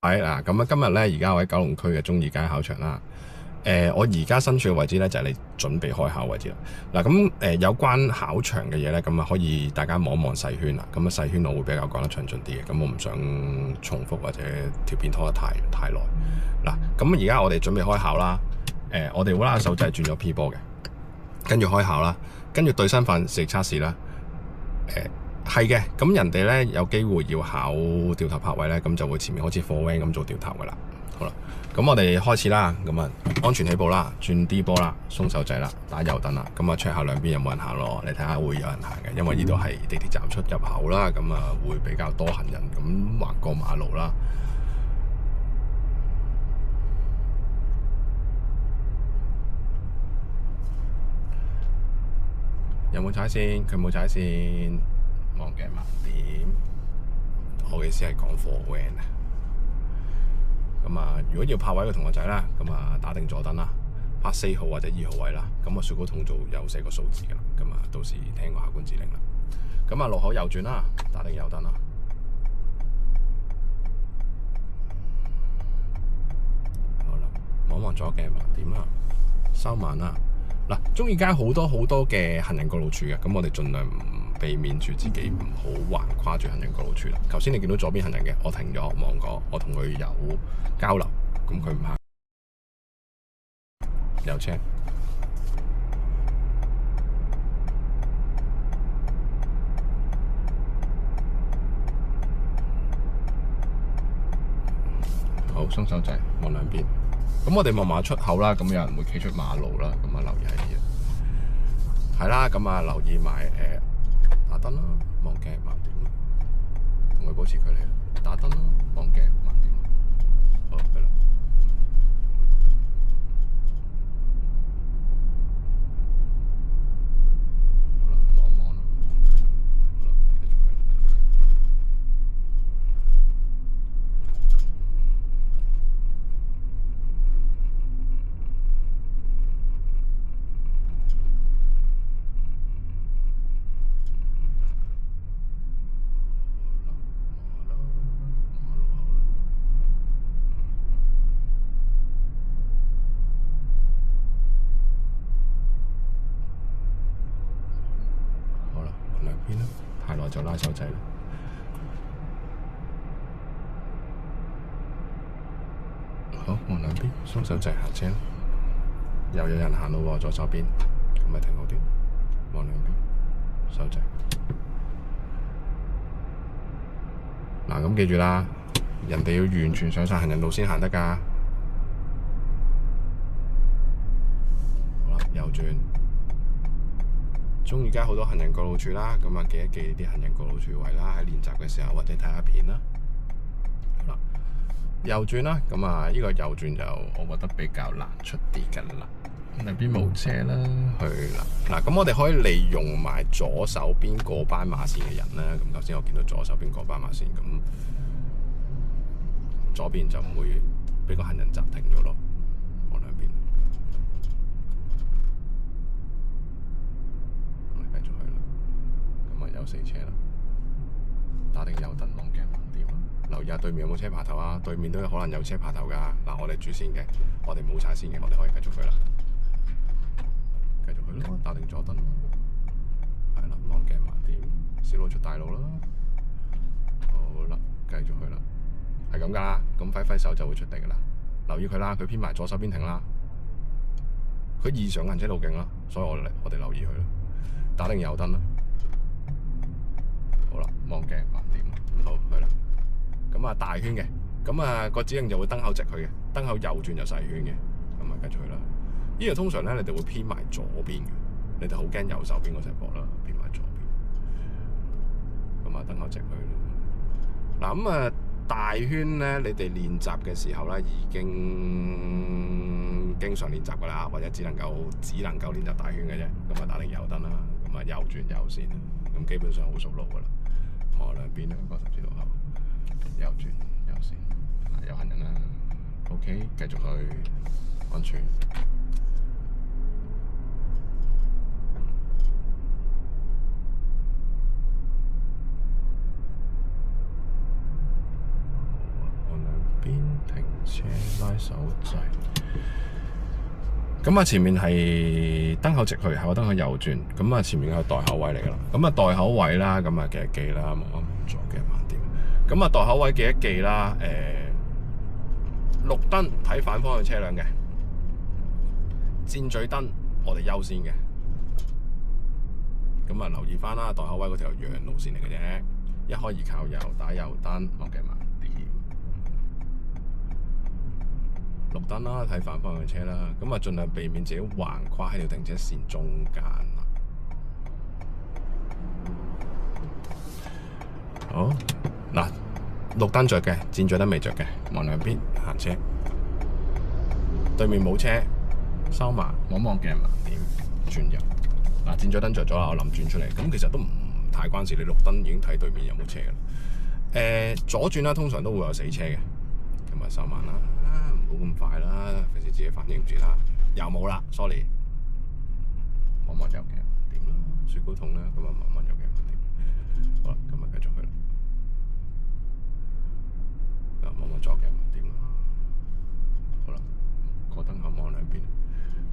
係嗱，咁啊，今日咧，而家我喺九龍區嘅中義街考場啦。我而家身處嘅位置咧，就係你準備開考位置啦。嗱，咁有關考場嘅嘢咧，咁啊可以大家望一望細圈啦。咁啊細圈我會比較講得詳盡啲嘅，咁我唔想重複或者條片拖得太耐。嗱，咁而家我哋準備開考啦。我哋會拉手掣轉咗 P 波嘅，跟住開考啦，跟住對身份視力測試啦。係嘅，咁人哋咧有機會要考掉頭泊位咧，咁就會前面好似貨 van 咁做掉頭噶啦。好啦，咁我哋開始啦，咁啊安全起步啦，轉 D 波啦，鬆手掣啦，打右燈啦，咁啊 check 下兩邊有冇人行咯，你睇下會有人行嘅，因為呢度係地鐵站出入口啦，咁啊會比較多行人咁橫過馬路啦。有冇踩線？佢冇踩線。望鏡盲點。我嘅意思係講貨 van 啊。咁啊，如果要泊位嘅同學仔啦，咁啊打定左燈啦，泊4號或者2號位啦。咁啊，雪糕筒做有寫個數字噶啦。咁啊，到時聽個考官指令啦。咁啊，路口右轉啦，打定右燈啦。好啦，望望左鏡盲點啦，收慢啦。嗱，中義街好多嘅行人過路處嘅，咁我哋盡量避免住自己唔好橫跨住行人過路處啦。頭先你見到左邊行人嘅，我停咗望過，我同佢有交流，咁佢唔行，有車。好，鬆手掣，望兩邊。咁我哋望埋出口啦，咁有人會企出馬路啦，咁啊留意係嘢。係啦，咁啊留意埋打燈啦，望鏡盲點，同佢保持距離。打燈啦，望鏡盲點。好，係啦。好啦，望一望啦。好啦，繼續去。好啦，兩邊啦，太耐就拉手掣啦。好，望兩邊，鬆手掣行車啦。又有人行咯喎，左手邊，咁咪停好啲。望兩邊，手掣。嗱，咁記住啦，人哋要完全上晒行人路先行得㗎。好啦，右轉。中義街好多行人過路處啦，咁啊記一記啲行人過路處位啦，喺練習嘅時候或者睇下片啦。好啦，右轉啦，咁啊呢個右轉就我覺得比較難出啲㗎啦。兩邊冇車啦，去啦。嗱，咁我哋可以利用埋左手邊過斑馬線嘅人啦。咁頭先我見到左手邊過斑馬線，咁左邊就唔會俾個行人閘停咗咯。我兩邊，我哋繼續去啦。咁啊有4車啦，打定右燈望鏡盲點啦。留意下對面有冇車爬頭啊？對面都有可能有車爬頭㗎。嗱，我哋主線嘅，我哋冇踩線嘅，我哋可以繼續去啦。繼續去咯，打定左燈，係啦，望鏡盲點，小路出大路啦。好啦，繼續去啦，係咁噶啦，咁揮揮手就會出地噶啦。留意佢啦，佢偏埋左手邊停啦，佢異常行車路徑啦，所以我哋留意佢啦，打定右燈啦。好啦，望鏡盲點，好去啦。咁啊大圈嘅，咁啊個指令就會燈口直去嘅，燈口右轉就細圈嘅，咁啊繼續去啦。呢度通常咧，你哋會偏埋左邊嘅，你哋好驚右手邊嗰隻膊啦，偏埋左邊。咁啊，燈口直去啦。嗱，咁啊，大圈咧，你哋練習嘅時候咧，已經經常練習噶啦，或者只能夠練習大圈嘅啫。咁啊，打定右燈啦，咁啊，右轉右線，咁基本上好熟路噶啦。望兩邊啦，個十字路口，右轉右線，有行人啦。OK， 繼續去安全。邊停車拉手掣。咁啊，前面係燈口直去，後燈口右轉。咁啊，前面係袋口位嚟噶啦。咁啊，袋口位啦，咁啊記一記啦，望一望左嘅盲點。咁啊，袋口位記一記啦。綠燈睇反方向車輛嘅，箭嘴燈我哋優先嘅。咁啊，留意翻啦，袋口位嗰條讓路線嚟嘅啫。一開二靠右，打右燈，望嘅盲點。綠燈啦，睇反方向車啦，咁啊盡量避免自己橫跨喺條停車線中間啦。好，嗱，綠燈着嘅，箭嘴燈未着嘅，望兩邊行車。對面冇車，收埋，望望鏡盲點，轉右。嗱，箭嘴燈着咗啦，我臨轉出嚟，咁其實都唔太關事，你綠燈已經睇對面有冇車噶啦。左轉啦，通常都會有死車嘅，咁啊收慢啦。唔好咁快啦，費事自己反應唔住啦。又冇啦 ，sorry。望望右嘅點啦，雪糕筒啦，咁啊望望右嘅點。好啦，咁啊繼續去啦。望望左嘅點啦。好啦，個燈口望兩邊。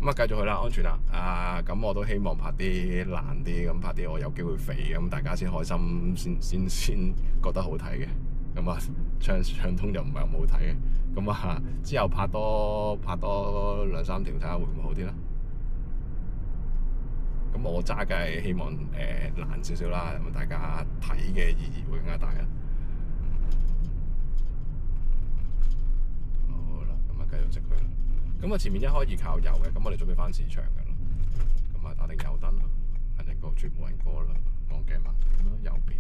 咁啊繼續去啦，安全啦。咁我都希望拍啲難啲，咁拍啲我有機會肥，咁大家先開心，先覺得好睇嘅。咁啊，暢通就唔係咁好睇嘅。咁啊，之後拍多2、3條睇下會唔會好啲啦。咁我揸梗係希望難少少啦，咁大家睇嘅意義會更加大啦。好啦，咁啊繼續直去啦。咁啊前面一開二靠右嘅，咁我哋準備翻市場㗎啦。咁啊打定右燈啦，行人過處冇人過啦，望鏡盲點啦，右邊。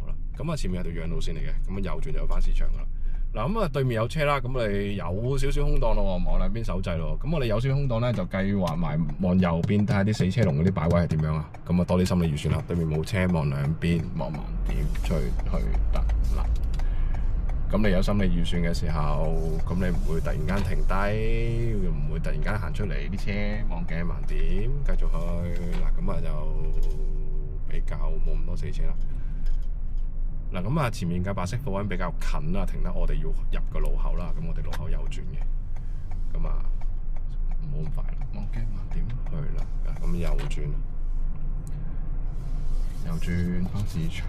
好啦，咁啊前面有條讓路線嚟嘅，咁啊右轉就有翻市場㗎啦。嗱，咁啊對面有車啦，咁我哋有少少空檔咯，望兩邊手掣咯。咁我哋有少少空檔咧，就計劃埋望右邊睇下啲死車龍嗰啲擺位係點樣啊。咁啊多啲心理預算啦。對面冇車，望兩邊，望盲點，出去得啦。咁你有心理預算嘅時候，咁你唔會突然間停低，唔會突然間行出嚟啲車望鏡盲點，繼續去嗱，咁啊就比較冇咁多死車啦。嗱，咁啊前面嘅白色貨運比較近啦，停得我哋要入個路口啦，咁我哋路口右轉嘅，咁啊唔好咁快啦，望鏡盲點去啦，咁右轉翻市場，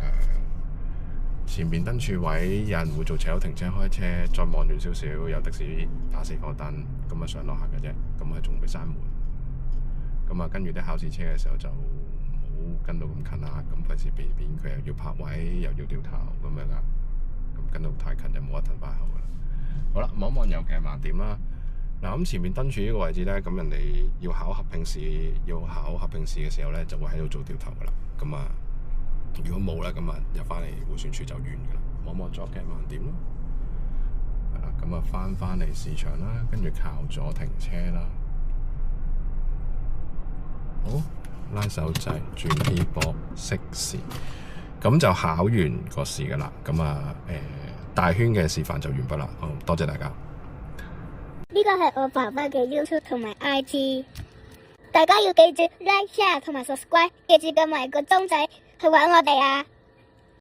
前面燈柱位有人會做斜路停車開車，再望遠少少有的士打4個燈，咁啊上落客嘅啫，咁啊仲未閂門，咁啊跟住啲考試車嘅時候就跟到咁近啦，咁費事避免佢又要泊位又要掉頭咁樣噶，咁跟到太近就冇得騰翻後噶啦。好啦，望右嘅盲點啦。嗱，咁前面燈柱呢個位置咧，咁人哋要考合併試嘅時候咧，就會喺度做掉頭噶啦。咁啊，如果冇咧，咁啊入翻嚟迴旋處就完噶啦。望左嘅盲點咯。係啦，咁啊翻嚟市場啦，跟住靠左停車啦。好。拉手掣轉 P 波熄匙，咁就考完個試噶啦。咁啊，大圈嘅示範就完畢啦。好，多謝大家。呢個係我爸爸嘅 YouTube 同埋 IG， 大家要記住 Like、Share 同埋 Subscribe， 記住撳埋個鐘仔去玩我哋啊！